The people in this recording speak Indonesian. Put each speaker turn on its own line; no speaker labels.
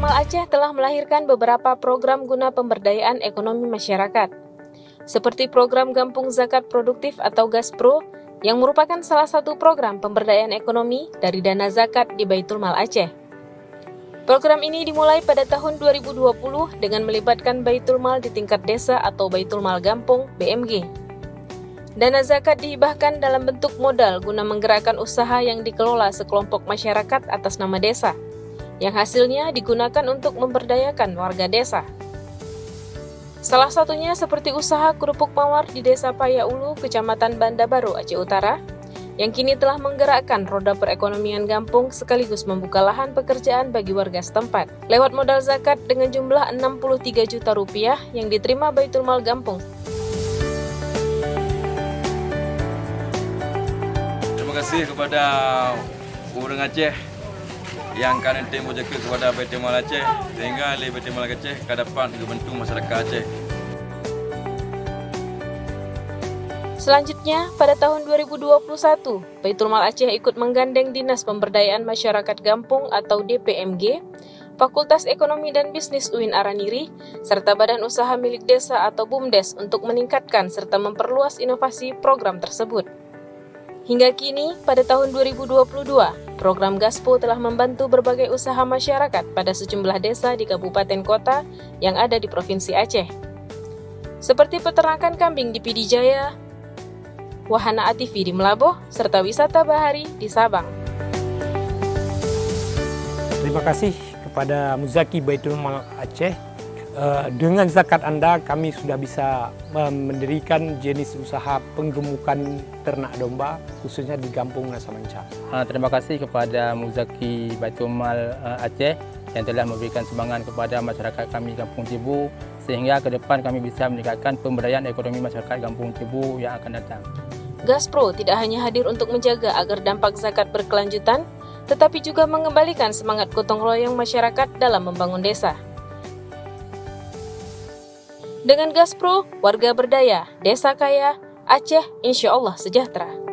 Mal Aceh telah melahirkan beberapa program guna pemberdayaan ekonomi masyarakat, seperti program Gampung Zakat Produktif atau GASPRO, yang merupakan salah satu program pemberdayaan ekonomi dari dana zakat di Baitul Mal Aceh. Program ini dimulai pada tahun 2020 dengan melibatkan Baitul Mal di tingkat desa atau Baitul Mal Gampung (BMG). Dana zakat dihibahkan dalam bentuk modal guna menggerakkan usaha yang dikelola sekelompok masyarakat atas nama desa, yang hasilnya digunakan untuk memberdayakan warga desa. Salah satunya seperti usaha kerupuk mawar di Desa Payaulu, Kecamatan Banda Baru, Aceh Utara, yang kini telah menggerakkan roda perekonomian Gampung sekaligus membuka lahan pekerjaan bagi warga setempat. Lewat modal zakat dengan jumlah 63 juta rupiah yang diterima Baitul Mal Gampung.
Terima kasih kepada orang Aceh yang kanan temu jaga kepada Baitul Mal Aceh sehingga Baitul Mal Aceh dapat membantu masyarakat Aceh.
Selanjutnya, pada tahun 2021, Baitul Mal Aceh ikut menggandeng Dinas Pemberdayaan Masyarakat Gampung atau DPMG, Fakultas Ekonomi dan Bisnis UIN Araniri, serta Badan Usaha Milik Desa atau BUMDes untuk meningkatkan serta memperluas inovasi program tersebut. Hingga kini, pada tahun 2022, program GASPRO telah membantu berbagai usaha masyarakat pada sejumlah desa di kabupaten kota yang ada di Provinsi Aceh. Seperti peternakan kambing di Pidijaya, wahana ATV di Melaboh, serta wisata bahari di Sabang.
Terima kasih kepada Muzaki Baitul Mal Aceh. Dengan zakat Anda, kami sudah bisa mendirikan jenis usaha penggemukan ternak domba, khususnya di Gampung Nasamanca.
Terima kasih kepada Muzaki Baitul Mal Aceh yang telah memberikan sumbangan kepada masyarakat kami Kampung Cibu, sehingga ke depan kami bisa meningkatkan pemberdayaan ekonomi masyarakat Kampung Cibu yang akan datang.
GASPRO tidak hanya hadir untuk menjaga agar dampak zakat berkelanjutan, tetapi juga mengembalikan semangat gotong royong masyarakat dalam membangun desa. Dengan GASPRO, warga berdaya, desa kaya, Aceh insya Allah sejahtera.